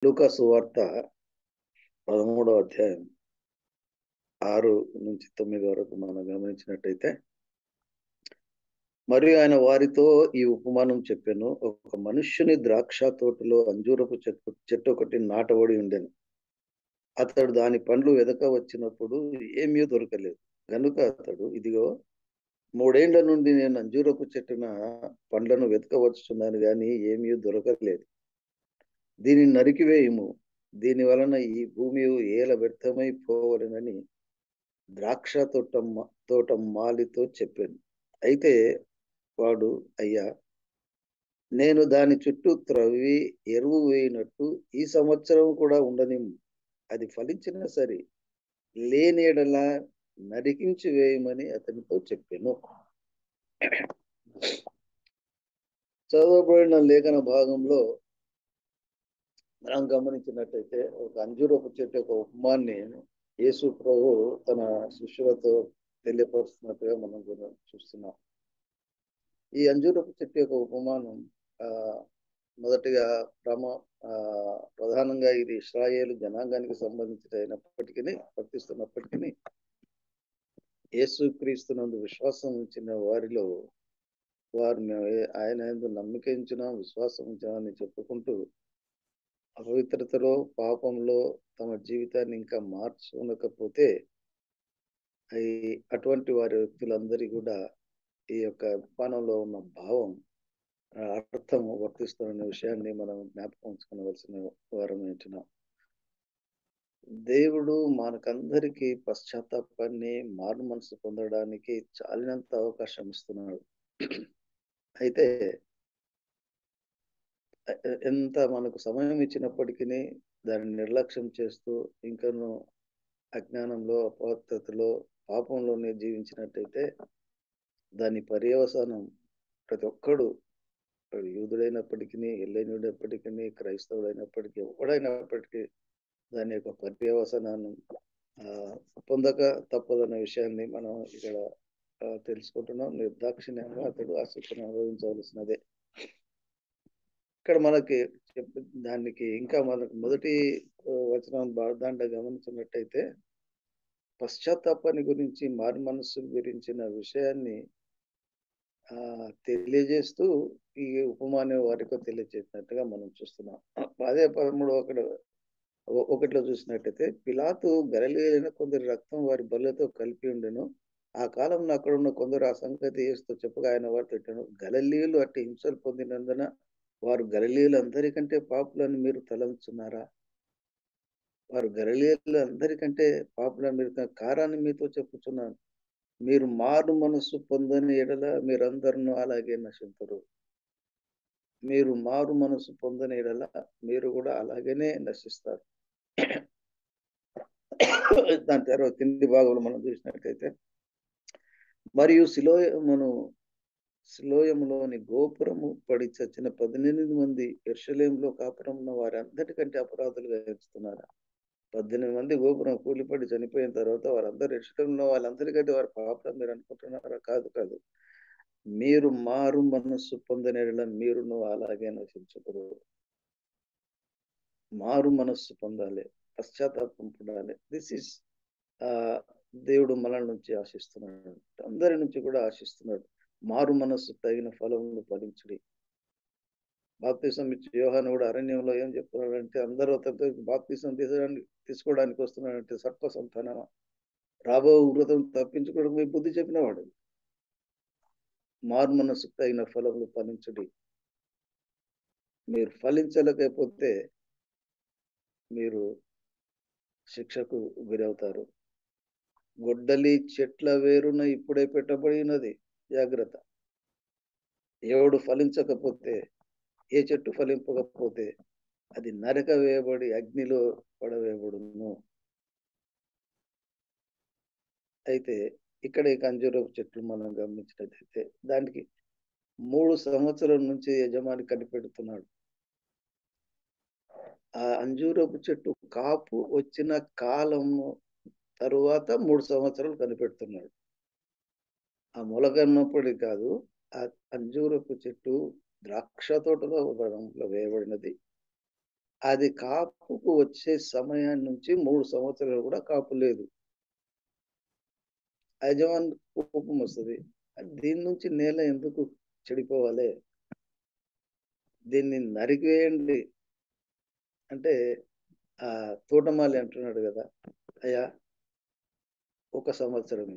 లూకా సువార్త 13వ అధ్యాయం 6-9 వరకు మనం గమనించినట్టయితే, మరియు ఆయన వారితో ఈ ఉపమానం చెప్పెను. ఒక మనుష్యుని ద్రాక్ష తోటలో అంజూరపు చెట్టు ఒకటి నాటబడి ఉండెను. అతడు దాని పండ్లు వెదక వచ్చినప్పుడు ఏమీ దొరకలేదు. గనుక అతడు, ఇదిగో 3 ఏండ్ల నుండి నేను అంజూరపు చెట్టున పండ్లను వెతకవచ్చుచున్నాను, గాని ఏమీ దొరకలేదు. దీనిని నరికివేయుము, దీని వలన ఈ భూమి ఏల వ్యర్థమై పోవలెనని ద్రాక్ష తోట మాలితో చెప్పాను. అయితే వాడు, అయ్యా, నేను దాని చుట్టూ త్రవ్వి ఎరువు వేయినట్టు ఈ సంవత్సరం కూడా ఉండనిమ్ము. అది ఫలించినా సరే, లేని యెడల నరికించి వేయమని అతనితో చెప్పాను. చదవబడిన లేఖన భాగంలో మనం గమనించినట్టయితే, ఒక అంజూరపు చెట్టు యొక్క ఉపమాన్ని యేసు ప్రభు తన శిష్యులతో తెలియపరుస్తున్నట్టుగా మనం చూస్తున్నాం. ఈ అంజూరపు చెట్టు యొక్క ఉపమానం మొదటిగా ప్రధానంగా ఇది ఇశ్రాయేలు జనాంగానికి సంబంధించినప్పటికీ వర్తిస్తున్నప్పటికీ, యేసు క్రీస్తునందు విశ్వాసం ఉంచిన వారిలో వారు ఆయన యందు నమ్మిక ఉంచున్నాం, విశ్వాసం ఉంచామని చెప్పుకుంటూ అపవిత్రతలో, పాపంలో తమ జీవితాన్ని ఇంకా మార్చుకోకపోతే అటువంటి వారి వ్యక్తులందరి కూడా ఈ యొక్క ఉపమానంలో ఉన్న భావం, అర్థం వర్తిస్తున్న విషయాన్ని మనం జ్ఞాపకం ఉంచుకోవలసిన వారం ఏంటున్నాం. దేవుడు మనకందరికీ పశ్చాత్తాపాన్ని, మారు మనసు పొందడానికి చాలినంత అవకాశం ఇస్తున్నాడు. అయితే ఎంత మనకు సమయం ఇచ్చినప్పటికీ దాన్ని నిర్లక్ష్యం చేస్తూ ఇంకను అజ్ఞానంలో, అపవిత్రతలో, పాపంలోనే జీవించినట్టయితే దాని పర్యవసానం ప్రతి ఒక్కడు, యూదుడైనప్పటికీ, హెల్లెనీయుడైనప్పటికీ, క్రైస్తవుడైనప్పటికీ, ఎవడైనప్పటికీ దాని యొక్క పర్యవసానాన్ని పొందక తప్పదన్న విషయాన్ని మనం ఇక్కడ తెలుసుకుంటున్నాం. నిర్దాక్షిణ్యంగా అతడు ఆ శిక్షను అనుభవించవలసినదే. ఇక్కడ మనకి దానికి ఇంకా మనకు మొదటి వచనం దాంట్లో గమనించినట్టయితే, పశ్చాత్తాపాన్ని గురించి, మారు మనస్సు గురించిన విషయాన్ని తెలియజేస్తూ ఈ ఉపమానం వారికి తెలియజేసినట్టుగా మనం చూస్తున్నాం. అదే 13:1 చూసినట్టయితే, పిలాతు గలిలయైన కొందరి రక్తం వారి బల్లతో కలిపి ఉండెను. ఆ కాలంలో అక్కడ ఉన్న కొందరు ఆ సంగతి యేసుతో చెప్పగా ఆయన వారితో ఇట్లెను, గలిలయులు అట్టి హింసలు పొందినందున వారు గలిలయులందరికంటే పాపులని మీరు తలంచున్నారా? వారు గలిలయులందరికంటే పాపులని మీరు కారాన్ని మీతో చెప్పుచున్నాను. మీరు మారు మనస్సు పొందని ఎడల మీరందరూ అలాగే నశించరు. మీరు మారు మనస్సు పొందని ఎడల మీరు కూడా అలాగనే నశిస్తారు. దాని తర్వాత కింది భాగంలో మనం చూసినట్లయితే, మరియు సిలోయములోని గోపురము పడి చచ్చిన 18 మంది యెరూషలేములో కాపురం ఉన్న వారి అందరికంటే అపరాధులుగా ఎంచుతున్నారు. 18 మంది గోపురం కూలిపడి చనిపోయిన తర్వాత వారందరూ యెరూషలేములో వాళ్ళందరికంటే వారి పాపం మీరు అనుకుంటున్నారా? కాదు కాదు. మీరు మారు మనస్సు పొందనేలా మీరును అలాగే నశించకూడదు. మారు మనస్సు పొందాలి, పశ్చాత్తాపం పొందాలి. దిస్ ఈస్ దేవుడు మనల నుంచి ఆశిస్తున్నాడు, అందరి నుంచి కూడా ఆశిస్తున్నాడు. మారు మనస్సు తగిన ఫలమును ఫలించుడి. బాప్తిసం ఇచ్చి యోహాను కూడా అరణ్యంలో ఏం చెప్తున్నాడంటే, అందరూ అతనితో బాప్తిసం తీసుకోవడానికి వస్తున్నాడంటే సర్ప సంతానమా, రాబో వృతం తప్పించుకోవడం మీ బుద్ధి చెప్పినవాడు. మారు మనస్సు తగిన ఫలములు ఫలించుడి. మీరు ఫలించలేకపోతే మీరు శిక్షకు గురవుతారు. గొడ్డలి చెట్ల వేరున ఇప్పుడే పెట్టబడినది, జాగ్రత్త. ఎవడు ఫలించకపోతే, ఏ చెట్టు ఫలింపకపోతే అది నరక వేయబడి అగ్నిలో పడవేయబడును. అయితే ఇక్కడ ఈ అంజూరపు చెట్లు మనం గమనించినట్లయితే, దానికి 3 సంవత్సరాల నుంచి యజమాని కనిపెడుతున్నాడు. ఆ అంజూరపు చెట్టు కాపు వచ్చిన కాలము తరువాత 3 సంవత్సరాలు కనిపెడుతున్నాడు. ఆ మొలకన్నప్పుడు కాదు, ఆ అంజూరపు చెట్టు ద్రాక్ష తోటలో వేయబడినది. అది కాపుకు వచ్చే సమయాన్ని నుంచి 3 సంవత్సరాలు కూడా కాపు లేదు. యజమాని కోపం వస్తుంది. దీని నుంచి నేల ఎందుకు చెడిపోవాలి, దీన్ని నరికివేయండి అంటే ఆ తోటమాలి అంటున్నాడు కదా, అయ్యా 1 సంవత్సరం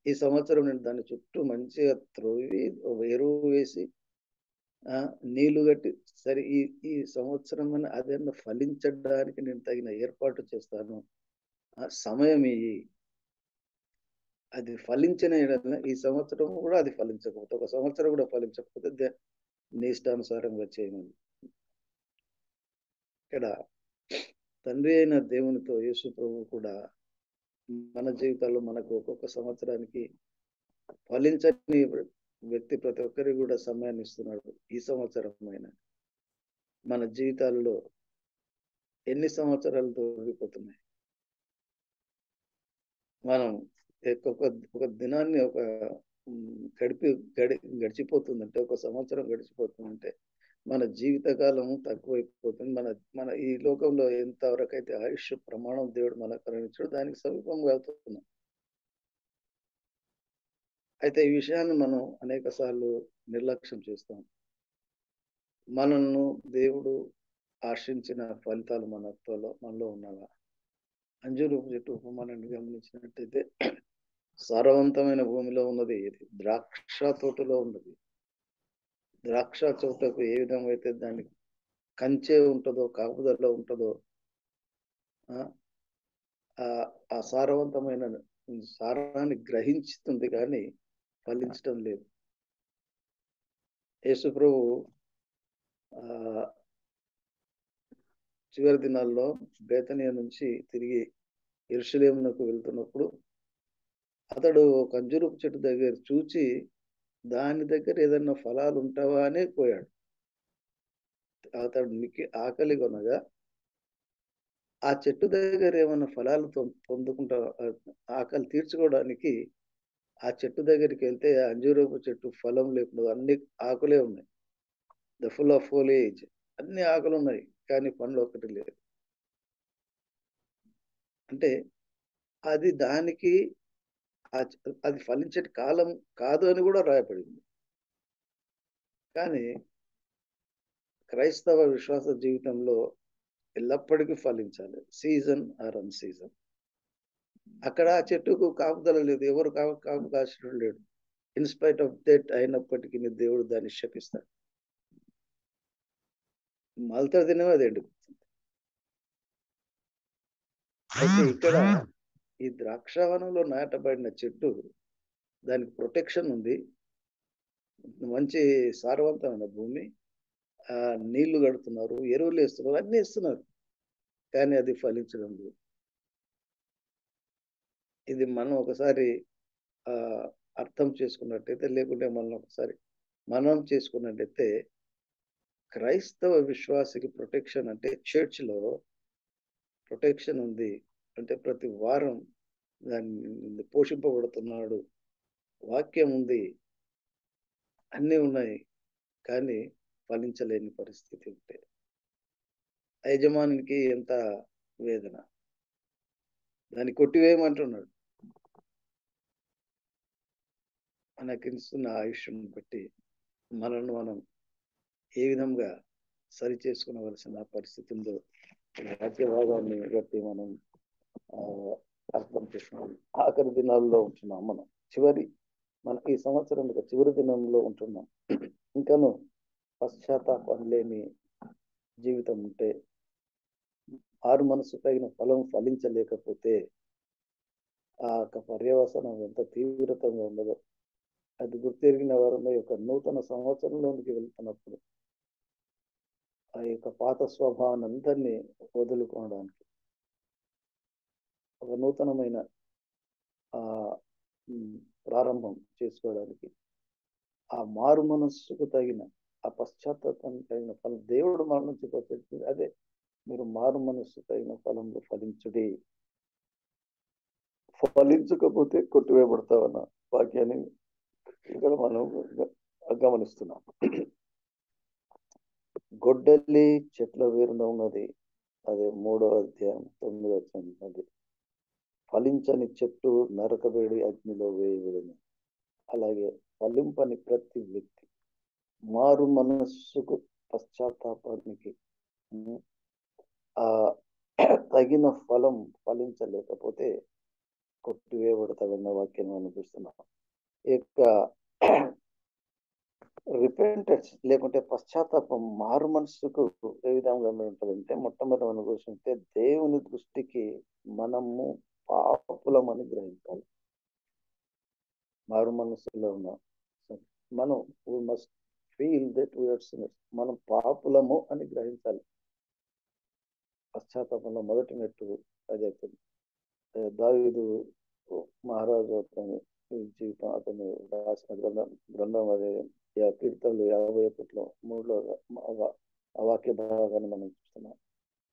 ఈ సంవత్సరం నేను దాని చుట్టూ మంచిగా త్రవ్వి ఎరువు వేసి నీళ్లు కట్టి సరే ఈ సంవత్సరం అని అదన్నా ఫలించడానికి నేను తగిన ఏర్పాటు చేస్తాను, సమయం అది ఫలించిన ఈ సంవత్సరం కూడా అది ఫలించకపోతే, 1 సంవత్సరం కూడా ఫలించకపోతే నీ ఇష్టానుసారంగా చేయమని. ఇక్కడ తండ్రి అయిన దేవునితో యేసు ప్రభు కూడా మన జీవితాల్లో మనకు ఒక్కొక్క సంవత్సరానికి ఫలించని వ్యక్తి ప్రతి ఒక్కరికి కూడా సమయాన్ని ఇస్తున్నాడు. ఈ సంవత్సరం అయినా మన జీవితాల్లో ఎన్ని సంవత్సరాలు తొలగిపోతున్నాయి. మనం ఒక దినాన్ని గడిచిపోతుందంటే, 1 సంవత్సరం గడిచిపోతుందంటే మన జీవితకాలం తక్కువైపోతుంది. మన ఈ లోకంలో ఎంతవరకైతే ఆయుష్ ప్రమాణం దేవుడు మనకు కరుణించాడు దానికి సమీపంగా అవుతున్నాం. అయితే ఈ విషయాన్ని మనం అనేక సార్లు నిర్లక్ష్యం చేస్తాం. మనల్ని దేవుడు ఆశించిన ఫలితాలు మనలో ఉన్నావా? అంజూరు చెట్టు ఉపమానాన్ని గమనించినట్టయితే సారవంతమైన భూమిలో ఉన్నది ద్రాక్ష తోటలో ఉన్నది. ద్రాక్ష తోటకు ఏ విధంగా అయితే దానికి కంచె ఉంటుందో, కాపుదల ఉంటుందో, ఆ సారవంతమైన సారాన్ని గ్రహించుతుంది కానీ ఫలించడం లేదు. యేసు ప్రభు చివరి దినాల్లో బేతనియా నుంచి తిరిగి యెరూషలేమునకు వెళ్తున్నప్పుడు అతడు ఖర్జూరపు చెట్టు దగ్గర చూచి దాని దగ్గర ఏదన్నా ఫలాలు ఉంటావా అని పోయాడు. అతడికి ఆకలి కొనగా ఆ చెట్టు దగ్గర ఏమన్నా ఫలాలు పొందుకుంటా, ఆకలి తీర్చుకోవడానికి ఆ చెట్టు దగ్గరికి వెళ్తే అంజూరపు చెట్టు ఫలం లేకుండా అన్ని ఆకులే ఉన్నాయి. ద ఫుల్ ఆఫ్ ఫోలేజ్, అన్ని ఆకులు ఉన్నాయి కానీ పండ్లు ఒకటి లేదు. అంటే అది దానికి అది ఫలించే కాలం కాదు అని కూడా రాయబడింది. కానీ క్రైస్తవ విశ్వాస జీవితంలో ఎల్లప్పటికీ ఫలించాలి, సీజన్ ఆర్ అన్ సీజన్. అక్కడ ఆ చెట్టుకు కాపుదల లేదు, ఎవరు కాపు కాసిన లేడు. ఇన్స్పైట్ ఆఫ్ డెత్ అయినప్పటికీ దేవుడు దాన్ని శపిస్తాడు. మలత దినమే అది ఎండిపోతుంది. అయితే ఇక్కడ ఈ ద్రాక్షవనంలో నాటబడిన చెట్టు, దానికి ప్రొటెక్షన్ ఉంది, మంచి సారవంతమైన భూమి, నీళ్లు కడుతున్నారు, ఎరువులు వేస్తున్నారు, అన్ని ఇస్తున్నారు, కానీ అది ఫలించడం లేదు. ఇది మనం ఒకసారి అర్థం చేసుకున్నట్టయితే, లేకుంటే మనం చేసుకున్నట్టయితే క్రైస్తవ విశ్వాసికి ప్రొటెక్షన్ అంటే చర్చ్లో ప్రొటెక్షన్ ఉంది అంటే ప్రతి వారం దాన్ని పోషింపబడుతున్నాడు, వాక్యం ఉంది, అన్నీ ఉన్నాయి, కానీ ఫలించలేని పరిస్థితి ఉంటే యజమానికి ఎంత వేదన. దాన్ని కొట్టివేయమంటున్నాడు. మనకిస్తున్న ఆయుష్ను బట్టి మనల్ని మనం ఏ విధంగా సరి చేసుకునవలసిన పరిస్థితి ఉందో వాక్యభాగాన్ని బట్టి మనం అర్థం చేసుకున్నాం. ఆఖరి దినాల్లో ఉంటున్నాం మనం, మన ఈ సంవత్సరం చివరి దినంలో ఉంటున్నాం. ఇంకాను పశ్చాత్తాపం లేని జీవితం ఉంటే, ఆరు మనసు తగిన ఫలం ఫలించలేకపోతే ఆ యొక్క పర్యవసనం ఎంత తీవ్రతంగా ఉండదో అది గుర్తెరిగిన వారిలో యొక్క నూతన సంవత్సరంలోనికి వెళ్తున్నప్పుడు ఆ యొక్క పాత స్వభావాన్ని అందరినీ వదులుకోవడానికి, ఒక నూతనమైన ప్రారంభం చేసుకోవడానికి, ఆ మారు మనస్సుకు తగిన, ఆ పశ్చాత్తాపానికి తగిన ఫలం దేవుడు మన నుంచి పొందుతుంది. అదే మీరు మారు మనస్సు తగిన ఫలంలో ఫలించుడి, ఫలించకపోతే కొట్టివేయబడతావన్న వాక్యాన్ని ఇక్కడ మనం గమనిస్తున్నాం. గొడ్డలి చెట్ల వేరున ఉన్నది. అదే 3వ అధ్యాయం 9వ వచనం. అది ఫలించని చెట్టు నరకబడి అగ్నిలో వేయబడింది. అలాగే ఫలింపని ప్రతి వ్యక్తి మారు మనస్సుకు పశ్చాత్తాపానికి ఉమ్, ఆ తగిన ఫలం ఫలించలేకపోతే కొట్టివేయబడతాడన్న వాక్యం అనిపిస్తున్నాం. ఇక రిపెంటెన్స్ లేకుంటే పశ్చాత్తాపం మారు మనస్సుకు ఏ విధంగా ఉంటుందంటే మొట్టమొదటి అనుభవిస్తుంటే దేవుని దృష్టికి మనము పాపులమని గ్రహించాలి. మారు మనస్సులో ఉన్నాం మనం we must feel that we're sinners. మనం పాపులము అని గ్రహించాలి. పశ్చాత్తాపంలో మొదటి మెట్టు అది అవుతుంది. దావీదు మహారాజు అతని జీవితం అతను రాసిన గ్రంథం అదే కీర్తనలు 51లో 3లో ఆ వాక్య భాగాన్ని మనం చూస్తున్నాం.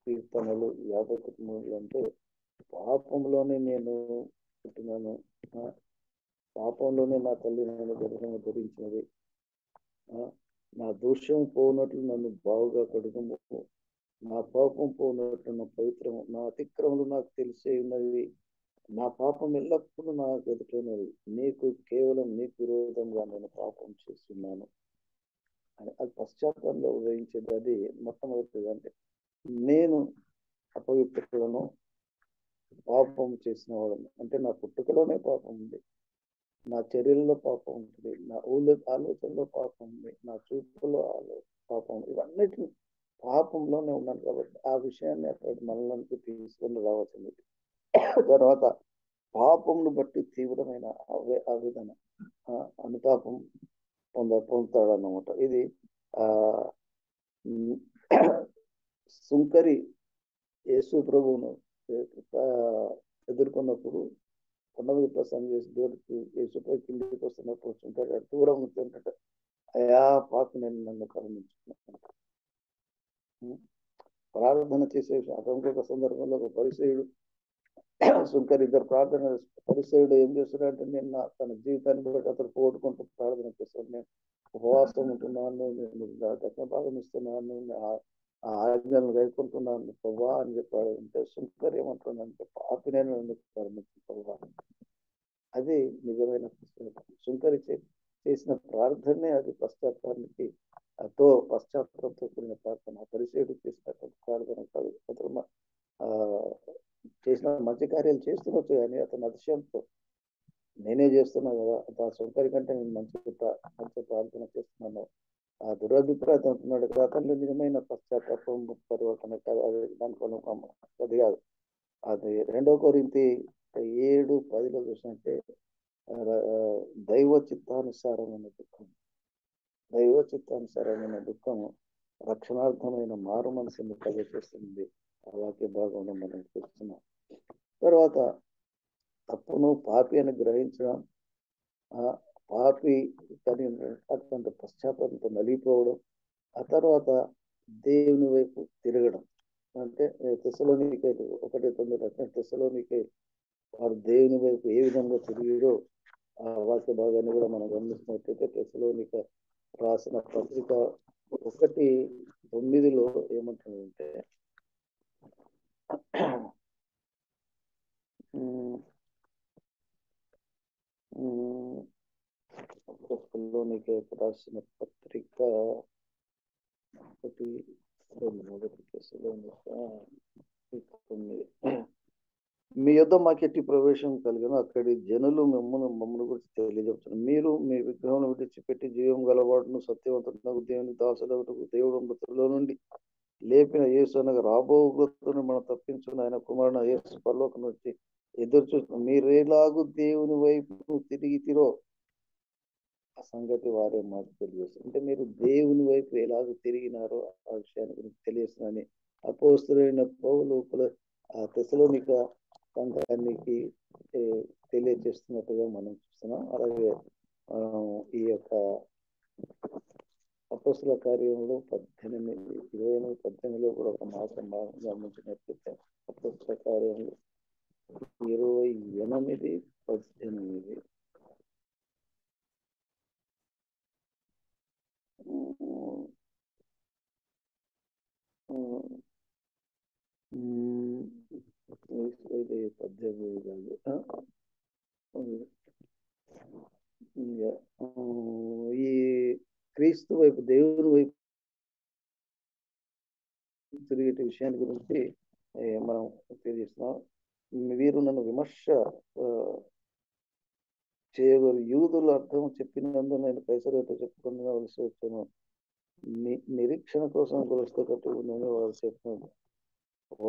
కీర్తనలు 51:3 అంటే పాపంలోనే నేను పుట్టినాను, పాపంలోనే నా తల్లి నన్ను గర్భంలో ధరించినది, నా దోషం పోనట్లు నన్ను బావుగా కడుగుము, నా పాపం పోనట్లు నా పవిత్రము, నా అతిక్రమలు నాకు తెలిసే ఉన్నవి, నా పాపం ఎల్లప్పుడూ నాకు ఎదుటైనది, కేవలం నీకు విరోధంగా నేను పాపం చేస్తున్నాను అని అది పశ్చాత్తాపంలో ఉదయించేది. అది మొట్టమొదటిది. అంటే నేను అపవిత్రులను, పాపం చేసిన వాళ్ళను, అంటే నా పుట్టుకలోనే పాపం ఉంది, నా చర్యల్లో పాపం ఉంటుంది, నా ఆలోచనలో పాపం ఉంది, నా చూపులో పాపం, ఇవన్నిటిని పాపంలోనే ఉన్నాను. కాబట్టి ఆ విషయాన్ని అక్కడ మనలోనికి తీసుకొని రావాల్సింది. తర్వాత పాపమును బట్టి తీవ్రమైన ఆవేదన, అనుతాపం పొందుతాడన్నమాట. ఇది ఆ సుంకరి యేసు ప్రభువును ఎదుర్కొన్నప్పుడు కొండమీద ప్రసంగం చేసి దేవుడికి యేసుపై కిందికి వస్తున్నప్పుడు సుంకరి దూరం ఉంటుంటే అయా పాపి నేను నన్ను కరుణించుకున్నాను. ప్రార్థన చేసే ఇంకొక సందర్భంలో ఒక పరిచయుడు సుంకరి ఇద్దరు ప్రార్థన పరిచయుడు ఏం చేస్తున్నాడంటే నేను తన జీవితాన్ని బట్టి అతను పోగొట్టుకుంటూ ప్రార్థన చేస్తాను, నేను ఉపవాసం ఉంటున్నాను, నేను దక్షిణ భాగం ఇస్తున్నాను, ఆ ఆజ్ఞలను గైకుంటున్నాను ప్రభా అని చెప్పాడు. అంటే సుంకరి ఏమంటున్నాడంటే పాపి నేను ఎందుకు కరుణించు ప్రభా. అది నిజమైన సుంకరి చేసిన ప్రార్థనే అది పశ్చాత్తాపంతో కూడిన ప్రార్థన. పరిచయుడు చేసిన ప్రార్థన కాదు. అతను చేసిన మంచి కార్యాలు చేస్తున్నట్టు కానీ అతను అతిశయంతో నేనే చేస్తున్నా కదా, ఆ సుంకరి కంటే నేను మంచి ప్రార్థన చేస్తున్నాను ఆ దురభిప్రాయం అంటున్నాడు కదా. అతను నిజమైన పశ్చాత్తాపం పరివర్తన కాదు. అది దానికో అది కాదు. అది 2 కొరింథీ 7:10లో చూసినట్టే దైవ చిత్తానుసారమైన దుఃఖం, దైవ చిత్తానుసారమైన దుఃఖము రక్షణార్థమైన మారు మనసుని కలిగజేస్తుంది. ఆ వాక్య భాగంలో మనం చూస్తున్నాం. తర్వాత తప్పును పాపి అని గ్రహించడం, పాపి అటువంటి పశ్చాత్తాపంతో నలిగిపోవడం, ఆ తర్వాత దేవుని వైపు తిరగడం. అంటే తెస్సలోనికైలు 1:9 తెస్సలోనికైలు వారు దేవుని వైపు ఏ విధంగా తిరిగిరో ఆ వాక్య భాగాన్ని కూడా మనం గమనిస్తున్నట్టయితే తెస్సలోనిక రాసిన పత్రిక 1:9లో ఏమంటుందంటే తెస్సలోనిక రాసిన పత్రిక 1:9 మీ యొద్ద మాకెట్టి ప్రవేశం కలిగిన అక్కడి జనులు మమ్మల్ని గురించి తెలియజెప్తున్నారు. మీరు మీ విగ్రహం విడిచిపెట్టి జీవం గలవాడును సత్యవంతుడు దేవుని దాసుడకు దేవుడు మృతుల్లో నుండి లేపిన యేసు అనగా రాబో ఉగ్రతను మనం తప్పించుకుని ఆయన కుమారుడు యేసు పరలోకం నుంచి ఎదురు చూస్తున్న మీరేలాగూ దేవుని వైపు తిరిగితిరో ఆ సంగతి వారే మాకు తెలియజేస్తారు. అంటే మీరు దేవుని వైపు ఎలాగో తిరిగినారో ఆ విషయాన్ని గురించి తెలియజేస్తున్నారని అపోస్తలుడైన పౌలు ఆ తెస్సలోనిక సంఘానికి తెలియజేస్తున్నట్టుగా మనం చూస్తున్నాం. అలాగే ఈ యొక్క అపోస్తల కార్యంలో 18:28 కూడా ఒక మాసం గమనించినట్లయితే అపోస్తల కార్యంలో 28:18 పద్దెనిమిది కాదు. ఇంకా ఈ క్రీస్తు వైపు, దేవుని వైపు తిరిగే విషయాన్ని గురించి మనం తెలియజేస్తున్నాం. వీరు నన్ను విమర్శ చేయగలరు. యూదుల అర్థం చెప్పినందుకు నేను కైసరుతో చెప్పుకోవలసి వచ్చాను. నిరీక్షణ కోసం కొలుస్తూ కట్టు నేను వారు చెప్పినాను.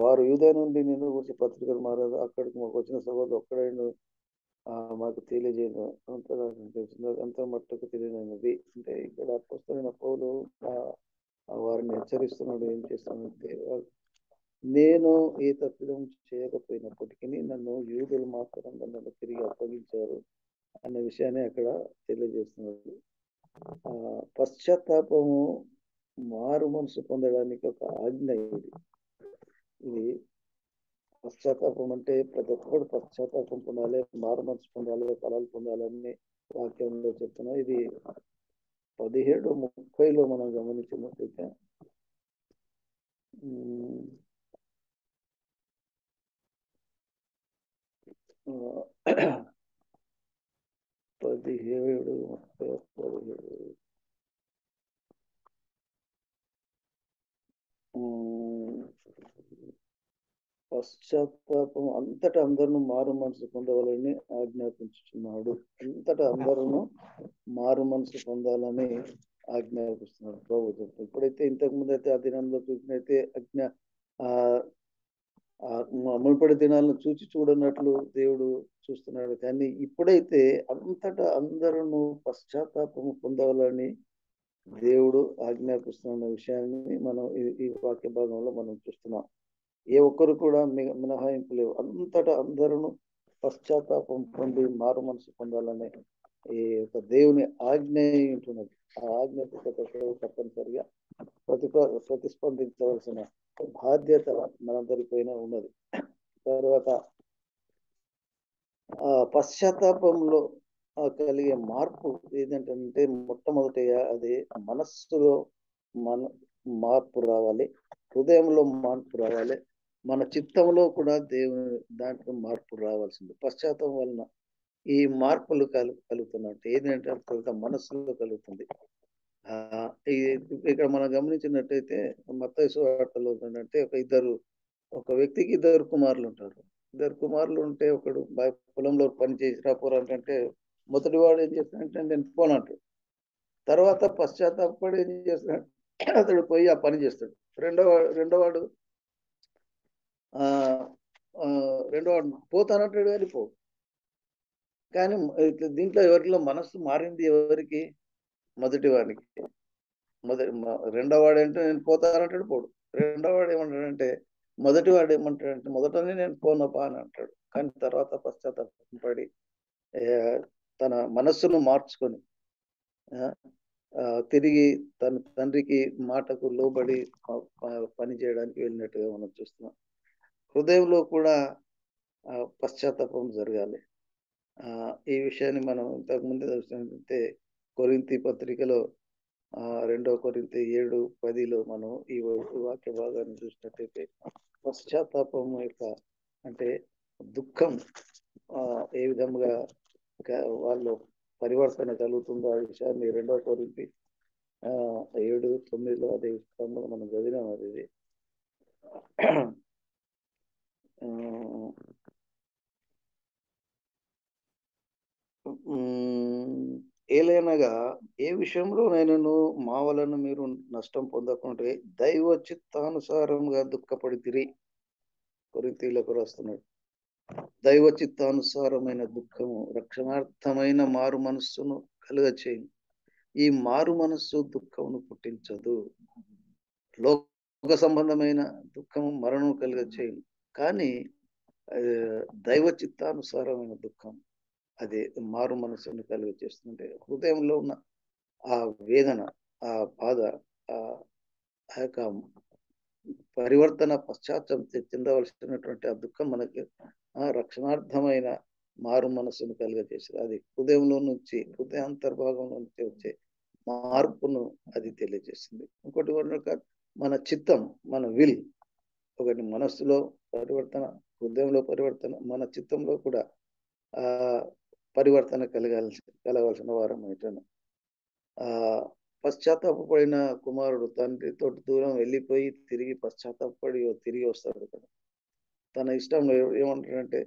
వారు యూదా నుండి నేను గురించి పత్రికలు మారారు. అక్కడికి మాకు వచ్చిన సభలో ఒక్కడైనా మాకు తెలియజేయను. అంతగా తెలిసింది, అంత మట్టుకు తెలియనిది. అంటే ఇక్కడ అపోస్తలుడైన పౌలు వారిని హెచ్చరిస్తున్నాడు. ఏం చేస్తున్నాడంటే, నేను ఏ తప్పిదం చేయకపోయినప్పటికీ నన్ను యూదులు మాత్రం నన్ను తిరిగి అప్పగించారు అనే విషయాన్ని అక్కడ తెలియజేస్తున్నాడు. పశ్చాత్తాపము మారు మనసు పొందడానికి ఒక ఆజ్ఞ. ఇది పశ్చాత్తాపం అంటే ప్రతి ఒక్కరు పశ్చాత్తాపం పొందాలి, మారు మనసు పొందాలి, ఫలాలు పొందాలని వాక్యంలో చెప్తున్నా. ఇది 17:30 మనం గమనించినట్లయితే 17:30 పశ్చాత్తాపం అంతటా అందరూ మారు మనసు పొందవాలని ఆజ్ఞాపించుతున్నాడు. అంతటా అందరూ మారు మనసు పొందాలని ఆజ్ఞాపిస్తున్నాడు ప్రభు. ఇప్పుడైతే ఇంతకు ముందు అయితే ఆ దినంలో చూసినైతే మునుపటి దినాలను చూడనట్లు దేవుడు చూస్తున్నాడు. కానీ ఇప్పుడైతే అంతటా అందరూ పశ్చాత్తాపము పొందాలని దేవుడు ఆజ్ఞాపిస్తున్న విషయాన్ని మనం ఈ వాక్య భాగంలో మనం చూస్తున్నాం. ఏ ఒక్కరు కూడా మినహాయింపు లేవు. అంతటా అందరూ పశ్చాత్తాపం పొంది మారు మనసు పొందాలనే ఈ యొక్క దేవుని ఆజ్ఞ ఉంటున్నది. ఆ ఆజ్ఞకు తప్పనిసరిగా ప్రతిస్పందించవలసిన బాధ్యత మనందరిపైన ఉన్నది. తర్వాత పశ్చాత్తాపంలో కలిగే మార్పు ఏంటంటే, మొట్టమొదటిగా అది మనస్సులో మార్పు రావాలి, హృదయంలో మార్పు రావాలి, మన చిత్తంలో కూడా దేవుని దాంట్లో మార్పు రావాల్సింది. పశ్చాత్తాపం వలన ఈ మార్పులు కలుగుతున్నట్టు ఏంటంటే మనస్సులో కలుగుతుంది. ఇక్కడ మనం గమనించినట్టయితే మత్తయి సువార్తలో ఏంటంటే, ఒక వ్యక్తికి 2 కుమారులు ఉంటారు. 2 కుమారులు ఉంటే ఒకడు పొలంలో పని చేసి రాపోరంటే మొదటి వాడు ఏం చేస్తాడంటే నేను పోనంటాడు. తర్వాత పశ్చాత్తాపడి ఏం చేస్తాడు, అతడు పోయి ఆ పని చేస్తాడు. రెండోవాడు పోతానంటాడు కానీ పో. కానీ దీంట్లో ఎవరిలో మనస్సు మారింది? ఎవరికి? మొదటి వాడికి. రెండో వాడు అంటే నేను పోతానంటాడు, పోడు. రెండో వాడు ఏమంటాడంటే, మొదటి వాడు ఏమంటాడంటే మొదటనే నేను పోనపా అని అంటాడు. కానీ తర్వాత పశ్చాత్తాపం పడి తన మనస్సును మార్చుకొని తిరిగి తన తండ్రికి మాటకు లోబడి పని చేయడానికి వెళ్ళినట్టుగా మనం చూస్తున్నాం. హృదయంలో కూడా పశ్చాత్తాపం జరగాలి. ఈ విషయాన్ని మనం ఇంతకుముందు చూసినట్లయితే కొరింథీ పత్రికలో 2 కొరింథీ 7:10 మనం ఈ వాక్య భాగాన్ని చూసినట్లయితే పశ్చాత్తాపం యొక్క అంటే దుఃఖం ఏ విధంగా వాళ్ళు పరివర్తన కలుగుతుందో ఆ విషయాన్ని 2 కొరింథీ 7:9 అదే విషయంలో మనం చదివినాం. అది ఏలైనగా ఏ విషయంలో నేను మా వలన మీరు నష్టం పొందకుంటే దైవ చిత్తానుసారంగా దుఃఖపడితిరి. కొరింథీయులకు రాస్తున్నాడు. దైవ చిత్తానుసారమైన దుఃఖము రక్షణార్థమైన మారు మనస్సును కలుగచేయు. ఈ మారు మనస్సు దుఃఖమును పుట్టించదు. లోక సంబంధమైన దుఃఖము మరణం కలుగచేయు. కానీ దైవ చిత్తానుసారమైన దుఃఖం అది మారు మనస్సును కలుగచేస్తుంటే, హృదయంలో ఉన్న ఆ వేదన, ఆ బాధ, ఆ యొక్క పరివర్తన పశ్చాత్తాపం చెందవలసినటువంటి ఆ దుఃఖం మనకి రక్షణార్థమైన మారు మనస్సును కలుగజేసేది. అది హృదయంలో నుంచి, హృదయాంతర్భాగంలో నుంచి వచ్చే మార్పును అది తెలియజేస్తుంది. ఇంకోటి మన చిత్తం, మన విల్, ఒకటి మనస్సులో పరివర్తన, హృదయంలో పరివర్తన, మన చిత్తంలో కూడా ఆ పరివర్తన కలగాల్సిన వారం అయితేను. ఆ పశ్చాత్తాపడిన కుమారుడు తండ్రితో దూరం వెళ్ళిపోయి తిరిగి పశ్చాత్తాపడి తిరిగి వస్తాడు కదా. తన ఇష్టం ఏమంటాడంటే,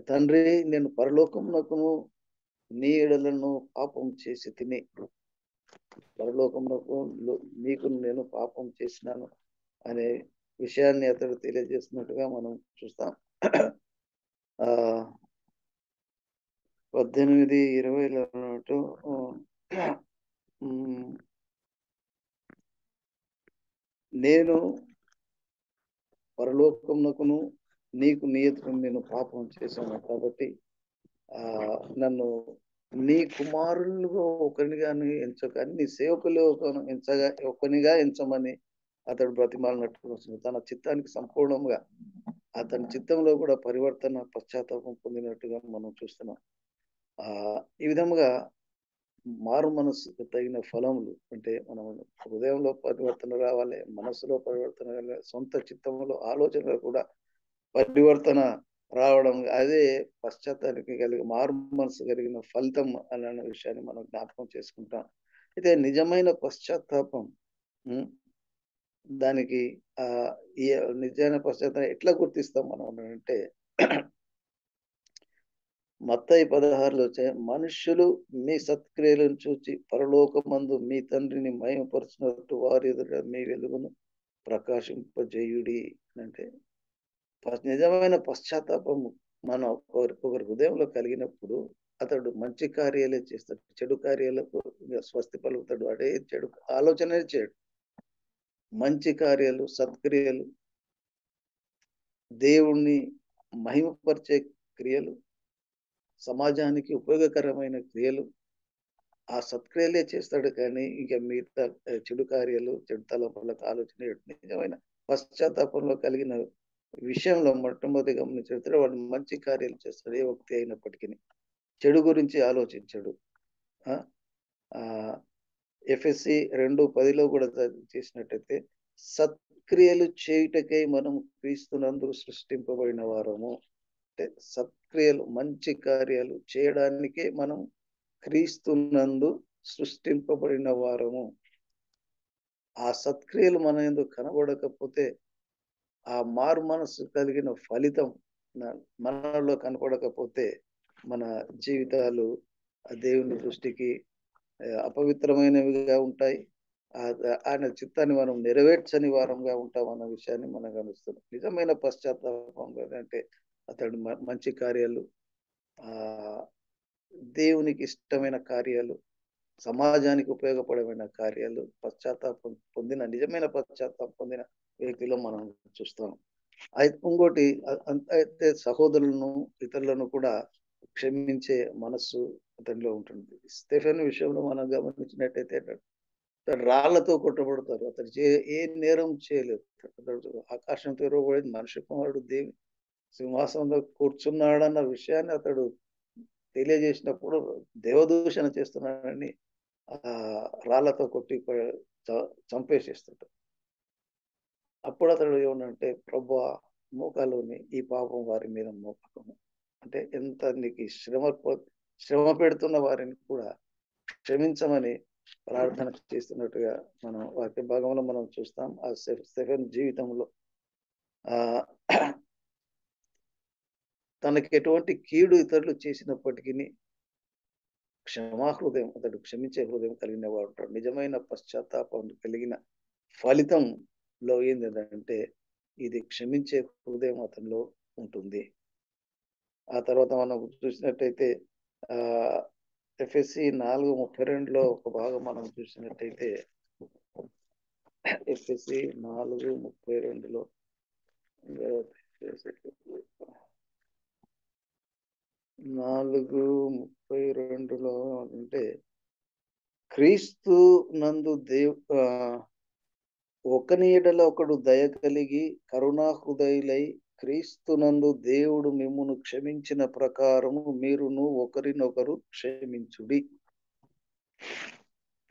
తండ్రి నేను పరలోకమునకును నీ ఎడలను పాపం చేసి తిని, పరలోకమునకు నీకు నేను పాపం చేసినాను అనే విషయాన్ని అతడు తెలియజేస్తున్నట్టుగా మనం చూస్తాం. 18:20 అన్నట్టు నేను పరలోకమునకును నీకు నియతను నేను పాపం చేశాను కాబట్టి నన్ను నీ కుమారులుగా ఒకరినిగాని ఎంచక నీ సేవకులు ఒకనిగా ఎంచమని అతడు బ్రతిమాలినట్టు వస్తుంది. తన చిత్తానికి సంపూర్ణంగా అతని చిత్తంలో కూడా పరివర్తన, పశ్చాత్తాపం పొందినట్టుగా మనం చూస్తున్నాం. ఈ విధముగా మారు మనసుకు తగిన ఫలములు అంటే మనం హృదయంలో పరివర్తన రావాలి, మనస్సులో పరివర్తన రావాలి, సొంత చిత్తంలో ఆలోచనలో కూడా పరివర్తన రావడం, అదే పశ్చాత్తానికి మారు మనసు కలిగిన ఫలితం అనే విషయాన్ని మనం జ్ఞాపకం చేసుకుంటాం. అయితే నిజమైన పశ్చాత్తాపం దానికి ఈ నిజమైన పశ్చాత్తాపం ఎట్లా గుర్తిస్తాం మనం అంటే, మత్తయి 16లో మనుష్యులు మీ సత్క్రియలను చూచి పరలోకమందు మీ తండ్రిని మహిమపరచినట్టు వారి ఎదుట మీ వెలుగును ప్రకాశింపజేయుడి అంటే, నిజమైన పశ్చాత్తాపము మనం ఒకరి హృదయంలో కలిగినప్పుడు అతడు మంచి కార్యాలే చేస్తాడు, చెడు కార్యాలకు స్వస్తి పలుకుతాడు. అదే చెడు ఆలోచనే చేయడు. మంచి కార్యాలు, సత్క్రియలు, దేవుణ్ణి మహిమపరిచే క్రియలు, సమాజానికి ఉపయోగకరమైన క్రియలు, ఆ సత్క్రియలే చేస్తాడు. కానీ ఇక మిగతా చెడు కార్యాలు, చెడు తలపులకు ఆలోచన నిజమైన పశ్చాత్తాపంలో కలిగిన విషయంలో మొట్టమొదటి గమనించాడు. వాడు మంచి కార్యాలు చేస్తాడు ఏ వ్యక్తి అయినప్పటికీ, చెడు గురించి ఆలోచించడు. ఎఫ్ఎస్సి 2:10లో కూడా చేసినట్టయితే, సత్క్రియలు చేయుటకై మనం క్రీస్తునందు సృష్టింపబడిన వారము అంటే, సత్క్రియలు మంచి కార్యాలు చేయడానికే మనం క్రీస్తునందు సృష్టింపబడిన వారము. ఆ సత్క్రియలు మన ఎందుకు కనబడకపోతే, ఆ మారు మనసు కలిగిన ఫలితం మనలో కనపడకపోతే మన జీవితాలు దేవుని దృష్టికి అపవిత్రమైనవిగా ఉంటాయి. ఆయన చిత్తాన్ని మనం నెరవేర్చని వారంగా ఉంటాం అన్న విషయాన్ని మనం గమనిస్తున్నాం. నిజమైన పశ్చాత్తాపం అంటే అతడు మంచి కార్యాలు, దేవునికి ఇష్టమైన కార్యాలు, సమాజానికి ఉపయోగపడమైన కార్యాలు, పశ్చాత్తాపం పొందిన నిజమైన పశ్చాత్తాపం పొందిన వ్యక్తిలో మనం చూస్తాం. అయితే ఇంకోటి, అయితే సహోదరులను, ఇతరులను కూడా క్షమించే మనస్సు అతనిలో ఉంటుంది. స్టెఫెన్ విషయంలో మనం గమనించినట్టయితే రాళ్లతో కొట్టబడతారు. అతడు ఏ నేరం చేయలేదు. ఆకాశం తెరవబడింది, మనిషి కుమారుడు దేవి సింహాసనంలో కూర్చున్నాడన్న విషయాన్ని అతడు తెలియజేసినప్పుడు దేవదూషణ చేస్తున్నాడని రాళ్లతో కొట్టి చంపేసేస్తుంటాడు. అప్పుడు అతడు ఏమన్నంటే, ప్రభువా మోకాలుని ఈ పాపం వారి మీద మోపకము అంటే, ఎంత నీకు శ్రమ పెడుతున్న వారిని కూడా క్షమించమని ప్రార్థన చేస్తున్నట్టుగా మనం వాక్య భాగంలో మనం చూస్తాం. ఆ స్టెఫెన్ జీవితంలో తనకి ఎటువంటి కీడు ఇతరులు చేసినప్పటికీ క్షమాహృదయం, అతడు క్షమించే హృదయం కలిగిన వాడు ఉంటాడు. నిజమైన పశ్చాత్తాపం కలిగిన ఫలితంలో ఏంటంటే, ఇది క్షమించే హృదయం అతనిలో ఉంటుంది. ఆ తర్వాత మనం చూసినట్టయితే ఎఫ్ఎస్సి 4:32లో ఒక భాగం మనం చూసినట్టయితే, ఎఫ్ఎస్సి 4:32లో 4:32లో అంటే, క్రీస్తు నందు ఒకని ఎడల ఒకడు దయ కలిగి కరుణా హృదయులై క్రీస్తునందు దేవుడు మిమ్మును క్షమించిన ప్రకారము మీరును ఒకరినొకరు క్షమించుడి.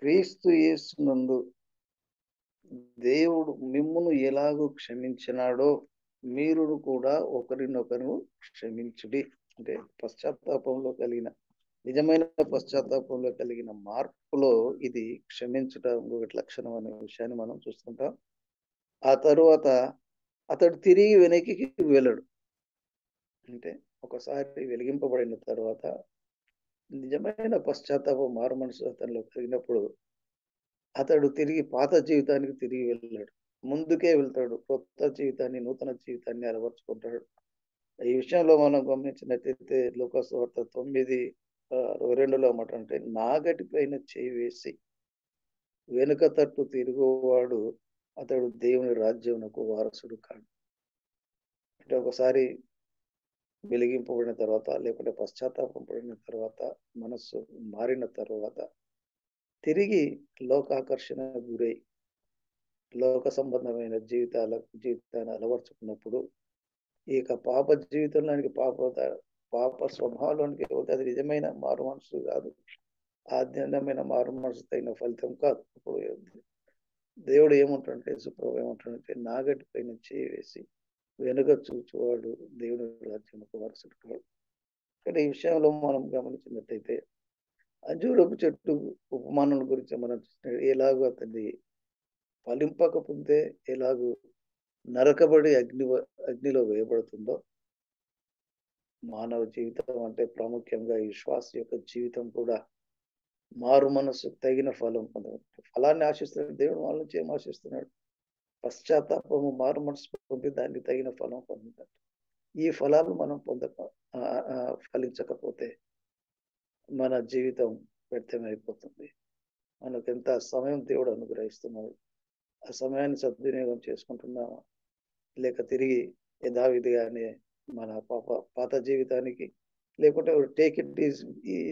క్రీస్తు యేసునందు దేవుడు మిమ్మును ఎలాగో క్షమించినాడో మీరును కూడా ఒకరినొకరు క్షమించుడి. అంటే పశ్చాత్తాపంలో కలిగిన నిజమైన పశ్చాత్తాపంలో కలిగిన మార్పులో ఇది క్షమించటం ఒక లక్షణం అనే విషయాన్ని మనం చూస్తుంటాం. ఆ తరువాత అతడు తిరిగి వెనక్కి వెళ్ళడు. అంటే ఒకసారి వెలిగింపబడిన తర్వాత నిజమైన పశ్చాత్తాపం మారుమనసు అతనిలో కలిగినప్పుడు అతడు తిరిగి పాత జీవితానికి తిరిగి వెళ్ళాడు. ముందుకే వెళ్తాడు. కొత్త జీవితాన్ని, నూతన జీవితాన్ని అలవరుచుకుంటాడు. ఈ విషయంలో మనం గమనించినట్లయితే లూకా సువార్త 9:22లో ఏమంటంటే, నాగటి పైన చేయి వేసి వెనుక తట్టు తిరుగువాడు అతడు దేవుని రాజ్యమునకు వారసుడు కాడు. అంటే ఒకసారి వెలిగింపబడిన తర్వాత, లేకుంటే పశ్చాత్తాపం పడిన తర్వాత, మనస్సు మారిన తర్వాత తిరిగి లోకాకర్షణకు గురై లోక సంబంధమైన జీవితాన్ని అలవర్చుకున్నప్పుడు ఇక పాప జీవితంలోనికి పాప స్వభావంలోనికి వెళ్తే అది నిజమైన మారు మనసు కాదు. ఆధ్యాత్మికమైన మారు మనసు తగిన ఫలితం కాదు. ఇప్పుడు దేవుడు ఏమంటాడంటే, యేసుప్రభువు ఏమంటాడంటే, నాగటి పైన చేయి వేసి వెనుక చూచువాడు దేవుని రాజ్యమునకు వారసుడు కాడు. కానీ ఈ విషయంలో మనం గమనించినట్టయితే అంజూరపు చెట్టు ఉపమానం గురించి మనం ఎలాగో అతన్ని ఫలింపకపోతే ఎలాగో నరకబడి అగ్నిలో వేయబడుతుందో మానవ జీవితం అంటే ప్రాముఖ్యంగా ఈ శ్వాస యొక్క జీవితం కూడా మారు మనసు తగిన ఫలం పొందడం. ఫలాన్ని ఆశిస్తున్నాడు దేవుడు, వాళ్ళ నుంచి ఏం ఆశిస్తున్నాడు? పశ్చాత్తాపము మారు మనసు పొంది దానికి తగిన ఫలం పొందుతాడు. ఈ ఫలాలు మనం ఫలించకపోతే మన జీవితం వ్యర్థమైపోతుంది. మనకు ఎంత సమయం దేవుడు అనుగ్రహిస్తున్నాడు, ఆ సమయాన్ని సద్వినియోగం చేసుకుంటున్నామా, లేక తిరిగి యథావిధిగానే మన పాత జీవితానికి, లేకుంటే టేక్ ఇట్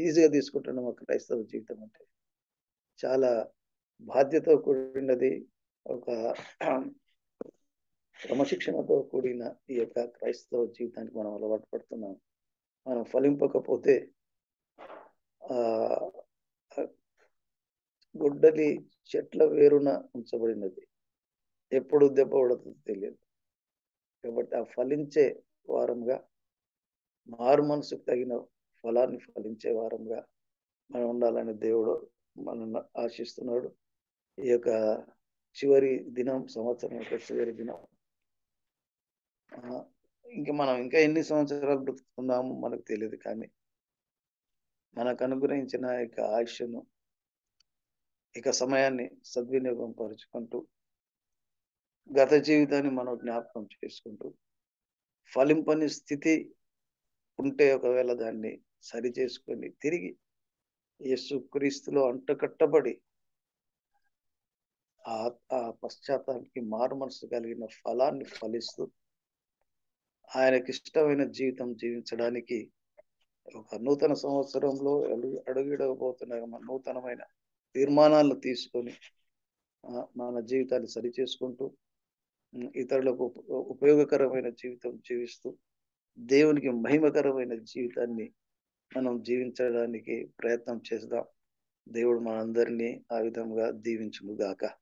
ఈజీగా తీసుకుంటున్నాం. క్రైస్తవ జీవితం అంటే చాలా బాధ్యతతో కూడినది, ఒక క్రమశిక్షణతో కూడిన ఈ యొక్క క్రైస్తవ జీవితానికి మనం అలవాటు పడుతున్నాం. మనం ఫలింపకపోతే ఆ గుడ్డలి చెట్ల వేరున ఉంచబడినది, ఎప్పుడు దెబ్బ పడుతుందో తెలియదు. కాబట్టి ఆ ఫలించే వారంగా, మారు మనసుకు తగిన ఫలాన్ని ఫలించే వారంగా మనం ఉండాలని దేవుడు మనల్ని ఆశిస్తున్నాడు. ఈ యొక్క చివరి దినం, సంవత్సరం యొక్క చివరి దినం, మనం ఇంకా ఎన్ని సంవత్సరాలు బ్రతుకుతున్నామో మనకు తెలియదు. కానీ మనకు అనుగ్రహించిన యొక్క ఆయుష్ను, ఇక సమయాన్ని సద్వినియోగం పరుచుకుంటూ గత జీవితాన్ని మనం జ్ఞాపకం చేసుకుంటూ ఫలింపని స్థితి ఉంటే ఒకవేళ దాన్ని సరి చేసుకొని తిరిగి యేసుక్రీస్తులో అంటకట్టబడి ఆ పశ్చాత్తాపానికి మారు మనసు కలిగిన ఫలాన్ని ఫలిస్తూ ఆయనకి ఇష్టమైన జీవితం జీవించడానికి ఒక నూతన సంవత్సరంలో అడుగిడకపోతున్న నూతనమైన తీర్మానాలను తీసుకొని మన జీవితాన్ని సరి చేసుకుంటూ ఇతరులకు ఉపయోగకరమైన జీవితం జీవిస్తూ దేవునికి మహిమకరమైన జీవితాన్ని మనం జీవించడానికి ప్రయత్నం చేద్దాం. దేవుడు మనందరినీ ఆ విధంగా దీవించును గాక.